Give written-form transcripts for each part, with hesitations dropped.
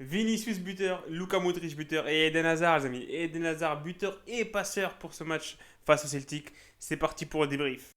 Vinicius buteur, Luka Modric buteur et Eden Hazard, les amis. Eden Hazard buteur et passeur pour ce match face au Celtic. C'est parti pour le débrief.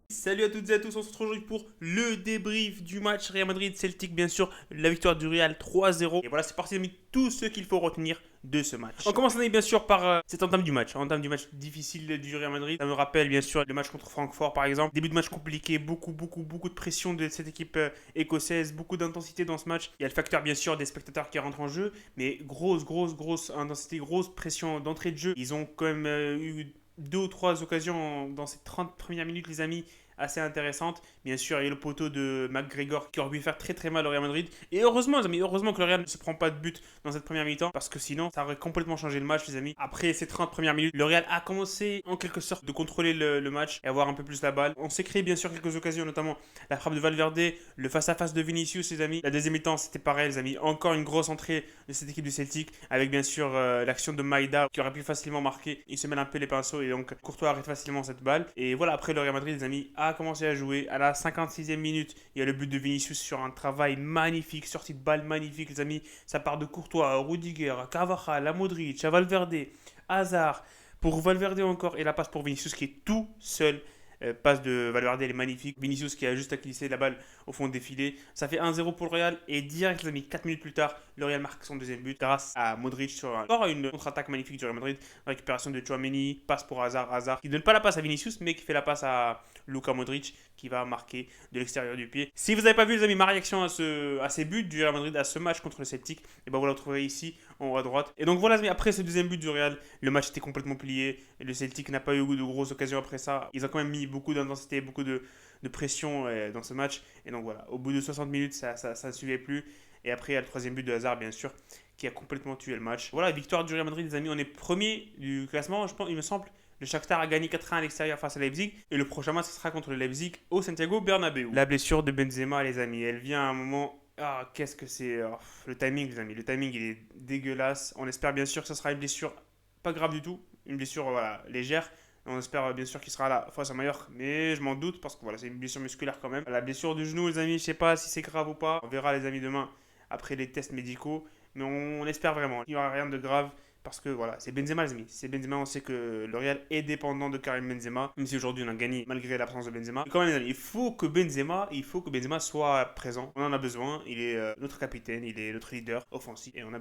Salut à toutes et à tous, on se retrouve aujourd'hui pour le débrief du match Real Madrid-Celtic, bien sûr, la victoire du Real 3-0. Et voilà, c'est parti, les amis, tout ce qu'il faut retenir de ce match. On commence bien sûr par cette entame du match. Entame du match difficile du Real Madrid. Ça me rappelle bien sûr le match contre Francfort par exemple. Début de match compliqué, beaucoup de pression de cette équipe écossaise, beaucoup d'intensité dans ce match. Il y a le facteur bien sûr des spectateurs qui rentrent en jeu, mais grosse intensité, grosse pression d'entrée de jeu. Ils ont quand même eu deux ou trois occasions dans ces 30 premières minutes, les amis, assez intéressantes. Bien sûr, il y a le poteau de McGregor qui aurait pu faire très mal au Real Madrid. Et heureusement, les amis, heureusement que le Real ne se prend pas de but dans cette première mi-temps, parce que sinon, ça aurait complètement changé le match, les amis. Après ces 30 premières minutes, le Real a commencé en quelque sorte de contrôler le match et avoir un peu plus la balle. On s'est créé bien sûr quelques occasions, notamment la frappe de Valverde, le face-à-face de Vinicius, les amis. La deuxième mi-temps, c'était pareil, les amis. Encore une grosse entrée de cette équipe du Celtic, avec bien sûr l'action de Maïda qui aurait pu facilement marquer. Il se mêle un peu les pinceaux et donc Courtois arrête facilement cette balle. Et voilà, après le Real Madrid, les amis, a commencé à jouer. À la 56e minute, il y a le but de Vinicius sur un travail magnifique, sortie de balle magnifique, les amis. Ça part de Courtois à Rudiger, à Carvajal, à Modric, à Valverde, Hazard. Pour Valverde encore, et la passe pour Vinicius qui est tout seul. Passe de Valverde, elle est magnifique. Vinicius qui a juste à glisser la balle au fond de défilé. Ça fait 1-0 pour le Real. Et direct, les amis, 4 minutes plus tard, le Real marque son deuxième but grâce à Modric sur encore une contre-attaque magnifique du Real Madrid. Récupération de Tchouaméni, passe pour Hazard. Hazard qui ne donne pas la passe à Vinicius, mais qui fait la passe à Luka Modric qui va marquer de l'extérieur du pied. Si vous n'avez pas vu, les amis, ma réaction à ces buts du Real Madrid, à ce match contre le Celtic, et ben vous la trouverez ici en haut à droite. Et donc voilà, les amis, après ce deuxième but du Real, le match était complètement plié. Le Celtic n'a pas eu de grosses occasions après ça. Ils ont quand même mis beaucoup d'intensité, beaucoup de pression dans ce match. Et donc voilà, au bout de 60 minutes, ça ne suivait plus. Et après, il y a le troisième but de Hazard, bien sûr, qui a complètement tué le match. Voilà, victoire du Real Madrid, les amis. On est premier du classement, je pense, il me semble. Le Shakhtar a gagné 4-1 à l'extérieur face à Leipzig. Et le prochain match, ce sera contre le Leipzig au Santiago Bernabéu. La blessure de Benzema, les amis, elle vient à un moment. Ah, qu'est-ce que c'est le timing, les amis. Le timing, il est dégueulasse. On espère bien sûr que ce sera une blessure pas grave du tout. Une blessure voilà, légère. On espère bien sûr qu'il sera là face à Mallorca, mais je m'en doute parce que voilà, c'est une blessure musculaire quand même. La blessure du genou, les amis, je sais pas si c'est grave ou pas. On verra, les amis, demain après les tests médicaux, mais on espère vraiment. Il n'y aura rien de grave parce que voilà, c'est Benzema, les amis. C'est Benzema, on sait que le Real est dépendant de Karim Benzema, même si aujourd'hui on a gagné malgré l'absence de Benzema. Mais quand même, les amis, il faut que Benzema soit présent. On en a besoin. Il est notre capitaine, il est notre leader offensif et on a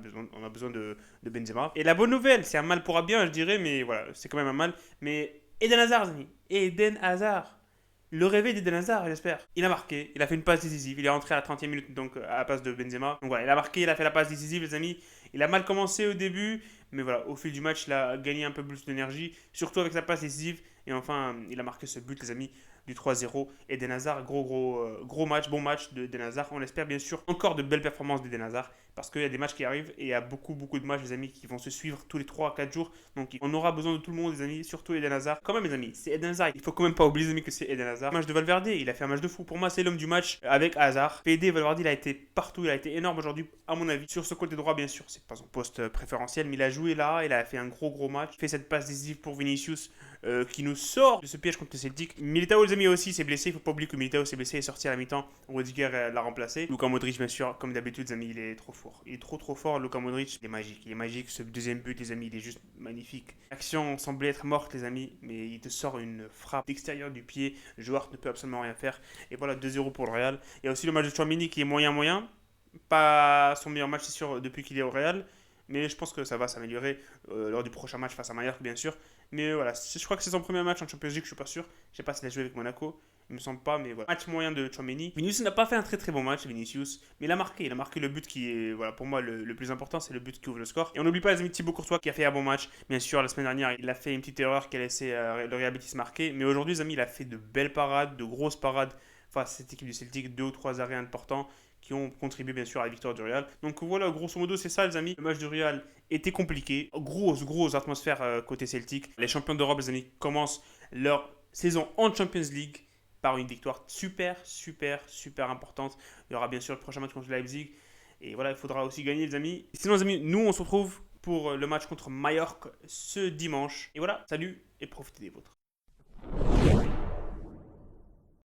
besoin de Benzema. Et la bonne nouvelle, c'est un mal pour un bien, je dirais, mais voilà, c'est quand même un mal. Mais Eden Hazard, les amis, Eden Hazard. Le réveil d'Eden Hazard, j'espère. Il a marqué, il a fait une passe décisive, il est rentré à la 30e minute donc à la passe de Benzema. Donc voilà, il a marqué, il a fait la passe décisive, les amis. Il a mal commencé au début, mais voilà, au fil du match, il a gagné un peu plus d'énergie, surtout avec sa passe décisive. Et enfin, il a marqué ce but, les amis, du 3-0. Eden Hazard, gros match, bon match de Eden Hazard. On espère bien sûr encore de belles performances d'Eden Hazard, parce qu'il y a des matchs qui arrivent et il y a beaucoup de matchs, les amis, qui vont se suivre tous les 3 à 4 jours. Donc on aura besoin de tout le monde, les amis, surtout Eden Hazard. Quand même, les amis, c'est Eden Hazard. Il faut quand même pas oublier, les amis, que c'est Eden Hazard. Le match de Valverde, il a fait un match de fou. Pour moi, c'est l'homme du match avec Hazard. PD Valverde, il a été partout, il a été énorme aujourd'hui, à mon avis. Sur ce côté droit, bien sûr, c'est pas son poste préférentiel, mais il a joué là, il a fait un gros match. Il fait cette passe décisive pour Vinicius qui nous sort de ce piège contre le Celtic. Militao, les amis, aussi s'est blessé. Il faut pas oublier que Militao s'est blessé et est sorti à la mi-temps. Rudiger l'a remplacé. Luka Modric, bien sûr, comme d'habitude, les amis, il est trop fort. Il est trop fort. Luka Modric, il est magique. Il est magique. Ce deuxième but, les amis, il est juste magnifique. L'action semblait être morte, les amis, mais il te sort une frappe d'extérieur du pied. Le joueur ne peut absolument rien faire. Et voilà, 2-0 pour le Real. Il y a aussi le match de Tchouaméni qui est moyen. Pas son meilleur match, c'est sûr, depuis qu'il est au Real. Mais je pense que ça va s'améliorer lors du prochain match face à Mallorca, bien sûr. Mais voilà, je crois que c'est son premier match en Champions League, je suis pas sûr. Je sais pas s'il a joué avec Monaco, il me semble pas, mais voilà. Match moyen de Tchouaméni. Vinicius n'a pas fait un très bon match, Vinicius, mais il a marqué le but qui est, voilà, pour moi le plus important, c'est le but qui ouvre le score. Et on n'oublie pas les amis Thibaut Courtois qui a fait un bon match. Bien sûr, la semaine dernière, il a fait une petite erreur qui a laissé le Real Betis marquer, mais aujourd'hui, les amis, il a fait de belles parades, de grosses parades face à cette équipe du Celtic, 2 ou 3 arrêts importants qui ont contribué bien sûr à la victoire du Real. Donc voilà, grosso modo, c'est ça les amis. Le match du Real était compliqué. Grosse atmosphère côté Celtic. Les champions d'Europe, les amis, commencent leur saison en Champions League par une victoire super importante. Il y aura bien sûr le prochain match contre Leipzig. Et voilà, il faudra aussi gagner les amis. Sinon les amis, nous on se retrouve pour le match contre Mallorca ce dimanche. Et voilà, salut et profitez des vôtres.